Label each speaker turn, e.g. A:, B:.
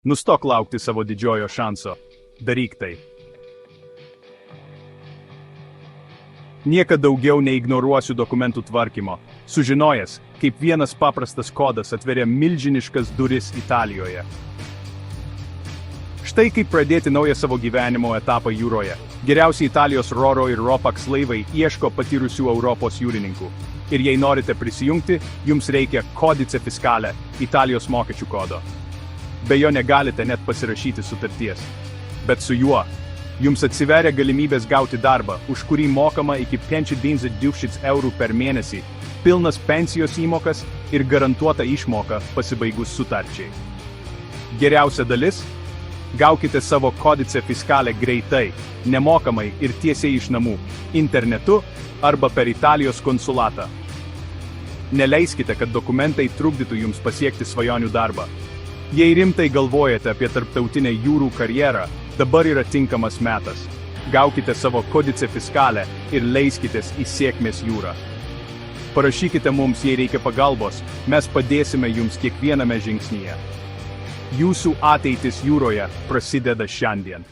A: Nustok laukti savo didžiojo šanso. Daryk tai. Niekada daugiau neignoruosiu dokumentų tvarkymo, sužinojęs, kaip vienas paprastas kodas atveria milžiniškas duris Italijoje. Štai kaip pradėti naują savo gyvenimo etapą jūroje. Geriausi Italijos Roro ir Ropax laivai ieško patyrusių Europos jūrininkų. Ir jei norite prisijungti, jums reikia Codice Fiscale, Italijos mokesčių kodo. Be jo negalite net pasirašyti sutarties. Bet su juo jums atsiveria galimybės gauti darbą, už kurį mokama iki 5,200 eurų per mėnesį, pilnas pensijos įmokas ir garantuota išmoka pasibaigus sutarčiai. Geriausia dalis? Gaukite savo Codice Fiscale greitai, nemokamai ir tiesiai iš namų, internetu arba per Italijos konsulatą. Neleiskite, kad dokumentai trukdytų jums pasiekti svajonių darbą. Jei rimtai galvojate apie tarptautinę jūrų karjerą, dabar yra tinkamas metas. Gaukite savo Codice Fiscale ir leiskitės į sėkmės jūrą. Parašykite mums, jei reikia pagalbos, mes padėsime jums kiekviename žingsnyje. Jūsų ateitis jūroje prasideda šiandien.